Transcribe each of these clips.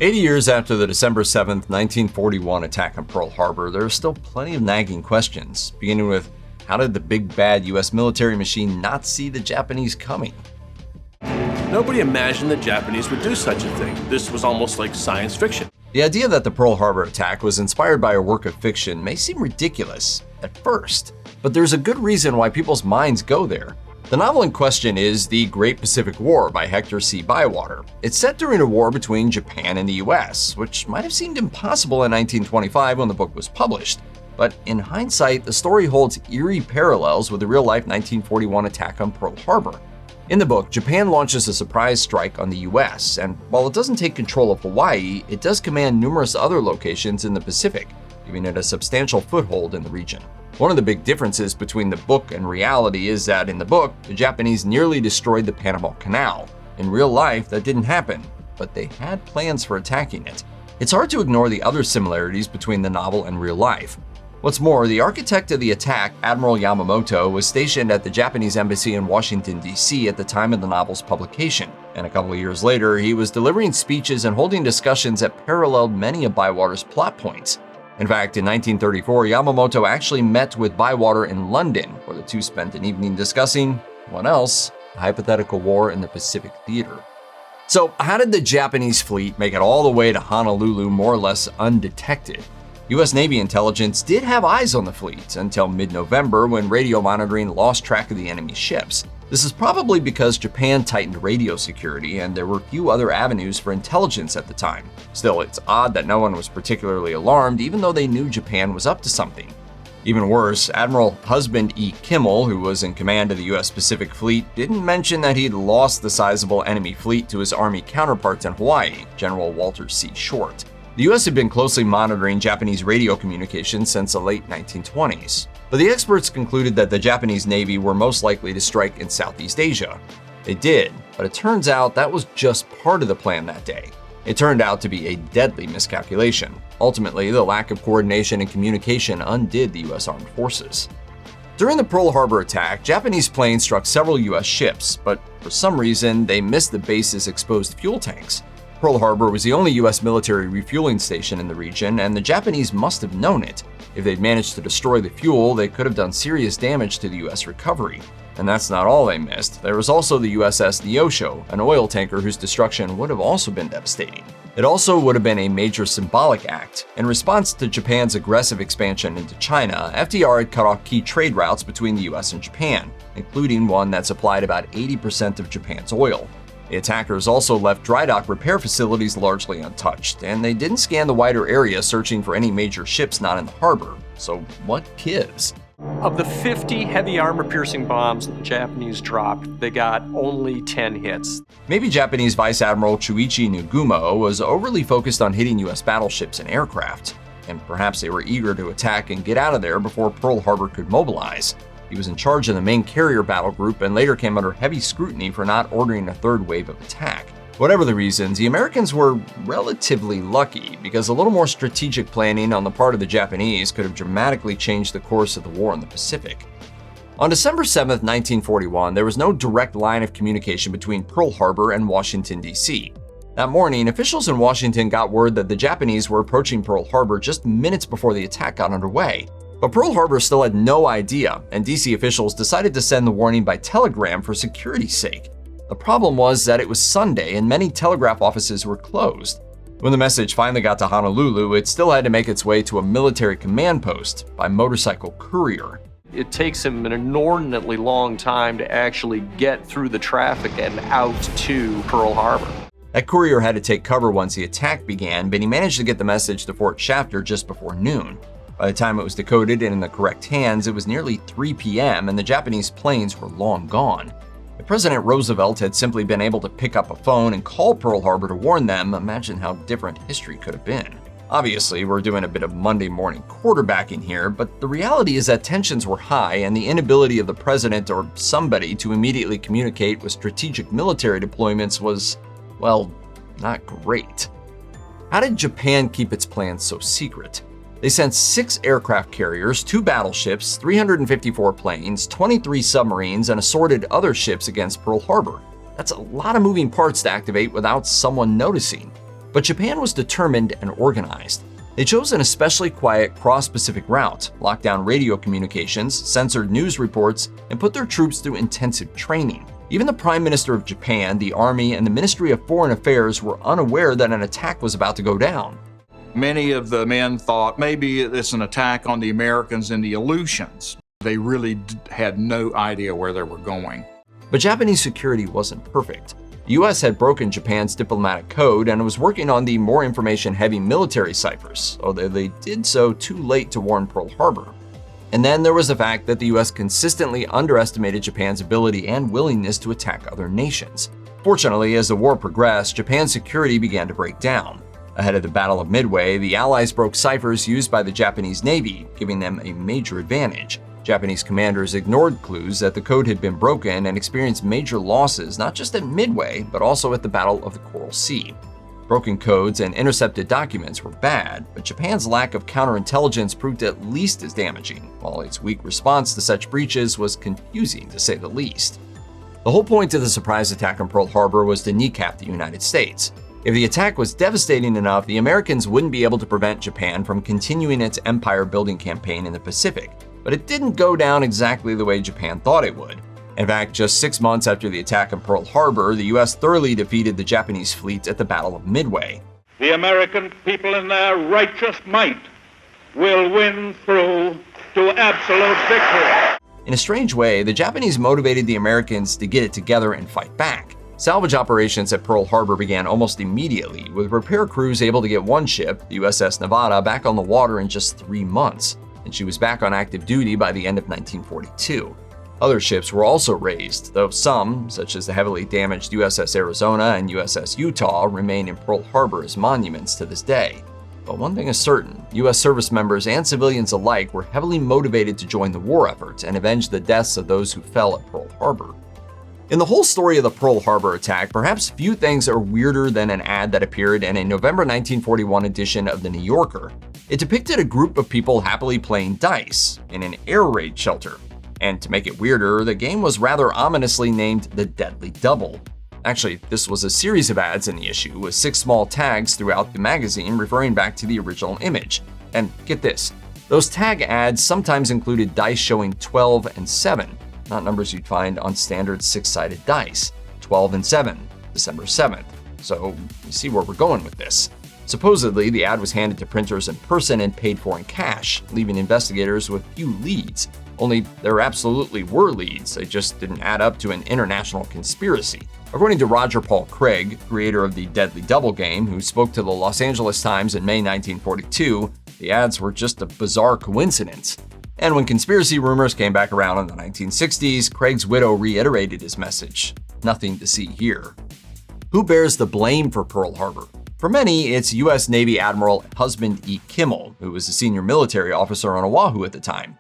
80 years after the December 7th, 1941 attack on Pearl Harbor, there are still plenty of nagging questions, beginning with how did the big bad US military machine not see the Japanese coming? Nobody imagined the Japanese would do such a thing. This was almost like science fiction. The idea that the Pearl Harbor attack was inspired by a work of fiction may seem ridiculous at first, but there's a good reason why people's minds go there. The novel in question is The Great Pacific War by Hector C. Bywater. It's set during a war between Japan and the US, which might have seemed impossible in 1925 when the book was published. But in hindsight, the story holds eerie parallels with the real-life 1941 attack on Pearl Harbor. In the book, Japan launches a surprise strike on the US, and while it doesn't take control of Hawaii, it does command numerous other locations in the Pacific, giving it a substantial foothold in the region. One of the big differences between the book and reality is that in the book, the Japanese nearly destroyed the Panama Canal. In real life, that didn't happen, but they had plans for attacking it. It's hard to ignore the other similarities between the novel and real life. What's more, the architect of the attack, Admiral Yamamoto, was stationed at the Japanese embassy in Washington, D.C. at the time of the novel's publication, and a couple of years later, he was delivering speeches and holding discussions that paralleled many of Bywater's plot points. In fact, in 1934, Yamamoto actually met with Bywater in London, where the two spent an evening discussing, what else? A hypothetical war in the Pacific Theater. So, how did the Japanese fleet make it all the way to Honolulu more or less undetected? US Navy intelligence did have eyes on the fleet until mid-November when radio monitoring lost track of the enemy ships. This is probably because Japan tightened radio security and there were few other avenues for intelligence at the time. Still, it's odd that no one was particularly alarmed even though they knew Japan was up to something. Even worse, Admiral Husband E. Kimmel, who was in command of the US Pacific Fleet, didn't mention that he'd lost the sizable enemy fleet to his Army counterparts in Hawaii, General Walter C. Short. The US had been closely monitoring Japanese radio communications since the late 1920s, but the experts concluded that the Japanese Navy were most likely to strike in Southeast Asia. They did, but it turns out that was just part of the plan that day. It turned out to be a deadly miscalculation. Ultimately, the lack of coordination and communication undid the US Armed Forces. During the Pearl Harbor attack, Japanese planes struck several US ships, but for some reason, they missed the base's exposed fuel tanks. Pearl Harbor was the only US military refueling station in the region, and the Japanese must have known it. If they'd managed to destroy the fuel, they could have done serious damage to the US recovery. And that's not all they missed. There was also the USS Neosho, an oil tanker whose destruction would have also been devastating. It also would have been a major symbolic act. In response to Japan's aggressive expansion into China, FDR had cut off key trade routes between the US and Japan, including one that supplied about 80% of Japan's oil. The attackers also left dry dock repair facilities largely untouched, and they didn't scan the wider area searching for any major ships not in the harbor. So what gives? Of the 50 heavy armor-piercing bombs that the Japanese dropped, they got only 10 hits. Maybe Japanese Vice Admiral Chuichi Nagumo was overly focused on hitting US battleships and aircraft, and perhaps they were eager to attack and get out of there before Pearl Harbor could mobilize. He was in charge of the main carrier battle group and later came under heavy scrutiny for not ordering a third wave of attack. Whatever the reasons, the Americans were relatively lucky because a little more strategic planning on the part of the Japanese could have dramatically changed the course of the war in the Pacific. On December 7, 1941, there was no direct line of communication between Pearl Harbor and Washington, D.C. That morning, officials in Washington got word that the Japanese were approaching Pearl Harbor just minutes before the attack got underway. But Pearl Harbor still had no idea, and DC officials decided to send the warning by telegram for security's sake. The problem was that it was Sunday and many telegraph offices were closed. When the message finally got to Honolulu, it still had to make its way to a military command post by motorcycle courier. It takes him an inordinately long time to actually get through the traffic and out to Pearl Harbor. That courier had to take cover once the attack began, but he managed to get the message to Fort Shafter just before noon. By the time it was decoded and in the correct hands, it was nearly 3 p.m. and the Japanese planes were long gone. If President Roosevelt had simply been able to pick up a phone and call Pearl Harbor to warn them, imagine how different history could have been. Obviously, we're doing a bit of Monday morning quarterbacking here, but the reality is that tensions were high and the inability of the president or somebody to immediately communicate with strategic military deployments was, well, not great. How did Japan keep its plans so secret? They sent 6 aircraft carriers, 2 battleships, 354 planes, 23 submarines, and assorted other ships against Pearl Harbor. That's a lot of moving parts to activate without someone noticing. But Japan was determined and organized. They chose an especially quiet cross-Pacific route, locked down radio communications, censored news reports, and put their troops through intensive training. Even the Prime Minister of Japan, the Army, and the Ministry of Foreign Affairs were unaware that an attack was about to go down. Many of the men thought maybe it's an attack on the Americans in the Aleutians. They really had no idea where they were going. But Japanese security wasn't perfect. The US had broken Japan's diplomatic code and was working on the more information-heavy military ciphers, although they did so too late to warn Pearl Harbor. And then there was the fact that the US consistently underestimated Japan's ability and willingness to attack other nations. Fortunately, as the war progressed, Japan's security began to break down. Ahead of the Battle of Midway, the Allies broke ciphers used by the Japanese Navy, giving them a major advantage. Japanese commanders ignored clues that the code had been broken and experienced major losses not just at Midway, but also at the Battle of the Coral Sea. Broken codes and intercepted documents were bad, but Japan's lack of counterintelligence proved at least as damaging, while its weak response to such breaches was confusing to say the least. The whole point of the surprise attack on Pearl Harbor was to kneecap the United States. If the attack was devastating enough, the Americans wouldn't be able to prevent Japan from continuing its empire-building campaign in the Pacific. But it didn't go down exactly the way Japan thought it would. In fact, just 6 months after the attack on Pearl Harbor, the US thoroughly defeated the Japanese fleet at the Battle of Midway. The American people in their righteous might will win through to absolute victory. In a strange way, the Japanese motivated the Americans to get it together and fight back. Salvage operations at Pearl Harbor began almost immediately, with repair crews able to get one ship, the USS Nevada, back on the water in just 3 months. And she was back on active duty by the end of 1942. Other ships were also raised, though some, such as the heavily damaged USS Arizona and USS Utah, remain in Pearl Harbor as monuments to this day. But one thing is certain, US service members and civilians alike were heavily motivated to join the war effort and avenge the deaths of those who fell at Pearl Harbor. In the whole story of the Pearl Harbor attack, perhaps few things are weirder than an ad that appeared in a November 1941 edition of The New Yorker. It depicted a group of people happily playing dice in an air raid shelter. And to make it weirder, the game was rather ominously named the Deadly Double. Actually, this was a series of ads in the issue, with 6 small tags throughout the magazine referring back to the original image. And get this, those tag ads sometimes included dice showing 12 and 7, not numbers you'd find on standard 6-sided dice. 12 and 7, December 7th. So you see where we're going with this. Supposedly, the ad was handed to printers in person and paid for in cash, leaving investigators with few leads. Only there absolutely were leads, they just didn't add up to an international conspiracy. According to Roger Paul Craig, creator of the Deadly Double game, who spoke to the Los Angeles Times in May 1942, the ads were just a bizarre coincidence. And when conspiracy rumors came back around in the 1960s, Craig's widow reiterated his message: nothing to see here. Who bears the blame for Pearl Harbor? For many, it's U.S. Navy Admiral Husband E. Kimmel, who was a senior military officer on Oahu at the time.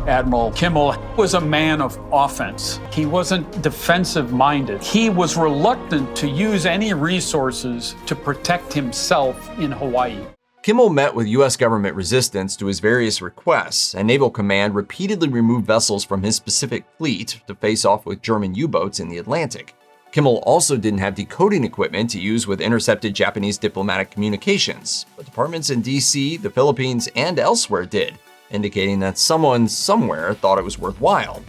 Admiral Kimmel was a man of offense. He wasn't defensive-minded. He was reluctant to use any resources to protect himself in Hawaii. Kimmel met with U.S. government resistance to his various requests, and Naval Command repeatedly removed vessels from his Pacific fleet to face off with German U-boats in the Atlantic. Kimmel also didn't have decoding equipment to use with intercepted Japanese diplomatic communications, but departments in D.C., the Philippines, and elsewhere did, indicating that someone somewhere thought it was worthwhile.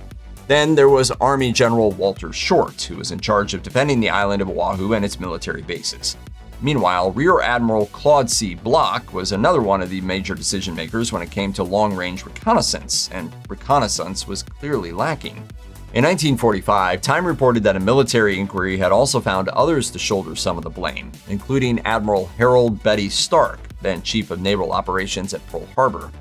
Then there was Army General Walter Short, who was in charge of defending the island of Oahu and its military bases. Meanwhile, Rear Admiral Claude C. Block was another one of the major decision-makers when it came to long-range reconnaissance, and reconnaissance was clearly lacking. In 1945, Time reported that a military inquiry had also found others to shoulder some of the blame, including Admiral Harold Betty Stark, then Chief of Naval Operations at Pearl Harbor.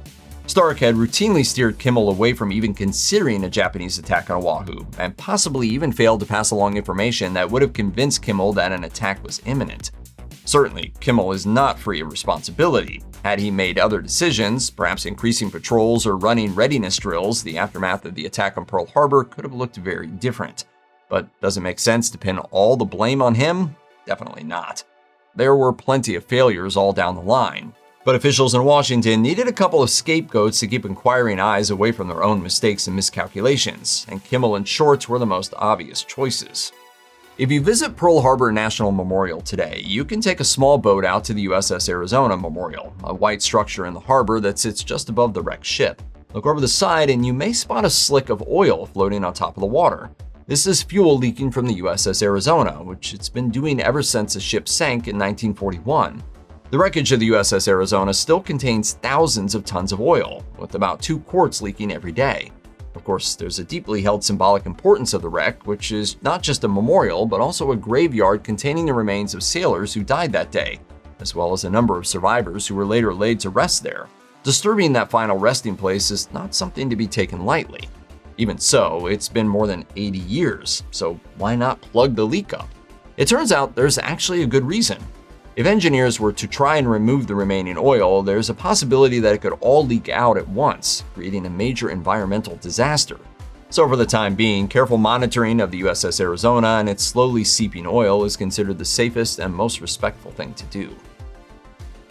Stark had routinely steered Kimmel away from even considering a Japanese attack on Oahu, and possibly even failed to pass along information that would have convinced Kimmel that an attack was imminent. Certainly, Kimmel is not free of responsibility. Had he made other decisions, perhaps increasing patrols or running readiness drills, the aftermath of the attack on Pearl Harbor could have looked very different. But does it make sense to pin all the blame on him? Definitely not. There were plenty of failures all down the line. But officials in Washington needed a couple of scapegoats to keep inquiring eyes away from their own mistakes and miscalculations, and Kimmel and Short were the most obvious choices. If you visit Pearl Harbor National Memorial today, you can take a small boat out to the USS Arizona Memorial, a white structure in the harbor that sits just above the wrecked ship. Look over the side and you may spot a slick of oil floating on top of the water. This is fuel leaking from the USS Arizona, which it's been doing ever since the ship sank in 1941. The wreckage of the USS Arizona still contains thousands of tons of oil, with about 2 quarts leaking every day. Of course, there's a deeply held symbolic importance of the wreck, which is not just a memorial, but also a graveyard containing the remains of sailors who died that day, as well as a number of survivors who were later laid to rest there. Disturbing that final resting place is not something to be taken lightly. Even so, it's been more than 80 years, so why not plug the leak up? It turns out there's actually a good reason. If engineers were to try and remove the remaining oil, there's a possibility that it could all leak out at once, creating a major environmental disaster. So for the time being, careful monitoring of the USS Arizona and its slowly seeping oil is considered the safest and most respectful thing to do.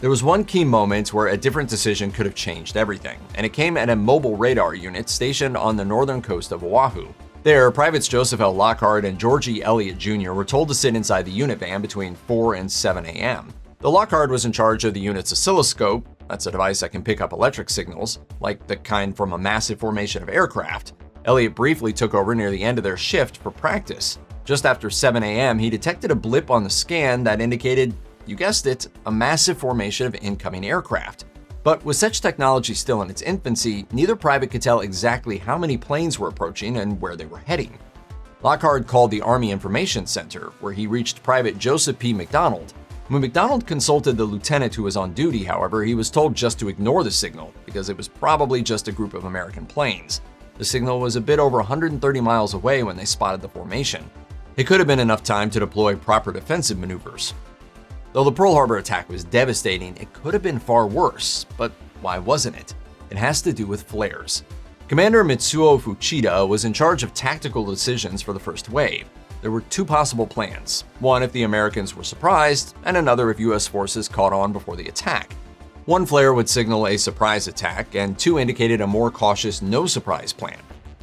There was one key moment where a different decision could have changed everything, and it came at a mobile radar unit stationed on the northern coast of Oahu. There, Privates Joseph L. Lockhart and Georgie Elliott Jr. were told to sit inside the unit van between 4 and 7 a.m. The Lockhart was in charge of the unit's oscilloscope. That's a device that can pick up electric signals, like the kind from a massive formation of aircraft. Elliott briefly took over near the end of their shift for practice. Just after 7 a.m., he detected a blip on the scan that indicated, you guessed it, a massive formation of incoming aircraft. But with such technology still in its infancy, neither private could tell exactly how many planes were approaching and where they were heading. Lockhart called the Army Information Center, where he reached Private Joseph P. McDonald. When McDonald consulted the lieutenant who was on duty, however, he was told just to ignore the signal because it was probably just a group of American planes. The signal was a bit over 130 miles away when they spotted the formation. It could have been enough time to deploy proper defensive maneuvers. Though the Pearl Harbor attack was devastating, it could have been far worse. But why wasn't it? It has to do with flares. Commander Mitsuo Fuchida was in charge of tactical decisions for the first wave. There were 2 possible plans, one if the Americans were surprised, and another if US forces caught on before the attack. 1 flare would signal a surprise attack, and 2 indicated a more cautious no-surprise plan.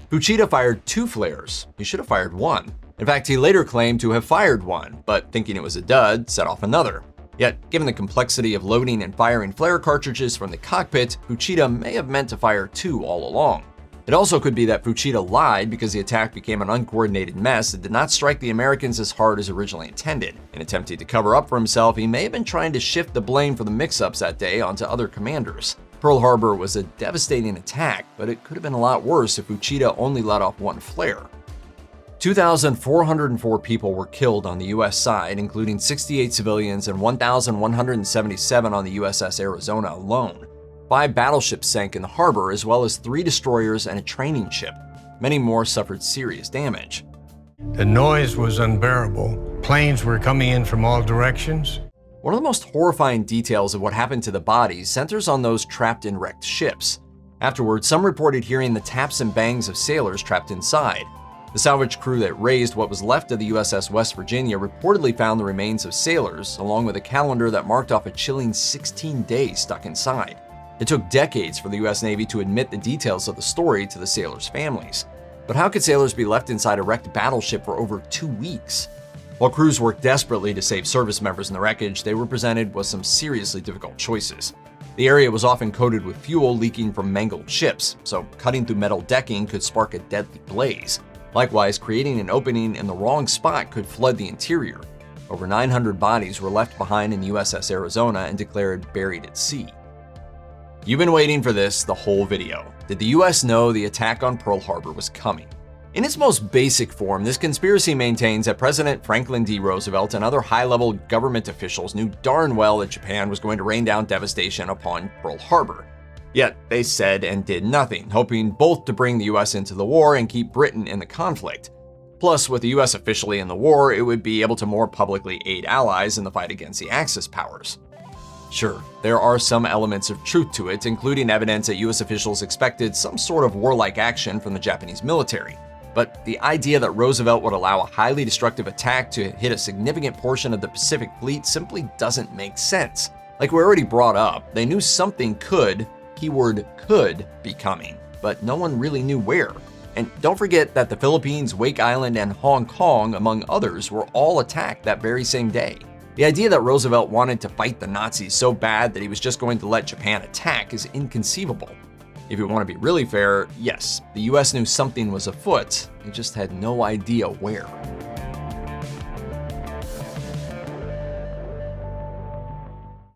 Fuchida fired 2 flares. He should have fired 1. In fact, he later claimed to have fired 1, but thinking it was a dud, set off another. Yet, given the complexity of loading and firing flare cartridges from the cockpit, Fuchida may have meant to fire 2 all along. It also could be that Fuchida lied because the attack became an uncoordinated mess and did not strike the Americans as hard as originally intended. In attempting to cover up for himself, he may have been trying to shift the blame for the mix-ups that day onto other commanders. Pearl Harbor was a devastating attack, but it could have been a lot worse if Fuchida only let off 1 flare. 2,404 people were killed on the U.S. side, including 68 civilians and 1,177 on the USS Arizona alone. 5 battleships sank in the harbor, as well as 3 destroyers and a training ship. Many more suffered serious damage. The noise was unbearable. Planes were coming in from all directions. One of the most horrifying details of what happened to the bodies centers on those trapped in wrecked ships. Afterwards, some reported hearing the taps and bangs of sailors trapped inside. The salvage crew that raised what was left of the USS West Virginia reportedly found the remains of sailors, along with a calendar that marked off a chilling 16 days stuck inside. It took decades for the US Navy to admit the details of the story to the sailors' families. But how could sailors be left inside a wrecked battleship for over 2 weeks? While crews worked desperately to save service members in the wreckage, they were presented with some seriously difficult choices. The area was often coated with fuel leaking from mangled ships, so cutting through metal decking could spark a deadly blaze. Likewise, creating an opening in the wrong spot could flood the interior. Over 900 bodies were left behind in the USS Arizona and declared buried at sea. You've been waiting for this the whole video. Did the US know the attack on Pearl Harbor was coming? In its most basic form, this conspiracy maintains that President Franklin D. Roosevelt and other high-level government officials knew darn well that Japan was going to rain down devastation upon Pearl Harbor. Yet they said and did nothing, hoping both to bring the US into the war and keep Britain in the conflict. Plus, with the US officially in the war, it would be able to more publicly aid allies in the fight against the Axis powers. Sure, there are some elements of truth to it, including evidence that US officials expected some sort of warlike action from the Japanese military. But the idea that Roosevelt would allow a highly destructive attack to hit a significant portion of the Pacific Fleet simply doesn't make sense. Like we already brought up, they knew something could, keyword could, be coming, but no one really knew where. And don't forget that the Philippines, Wake Island, and Hong Kong, among others, were all attacked that very same day. The idea that Roosevelt wanted to fight the Nazis so bad that he was just going to let Japan attack is inconceivable. If you want to be really fair, yes, the US knew something was afoot, they just had no idea where.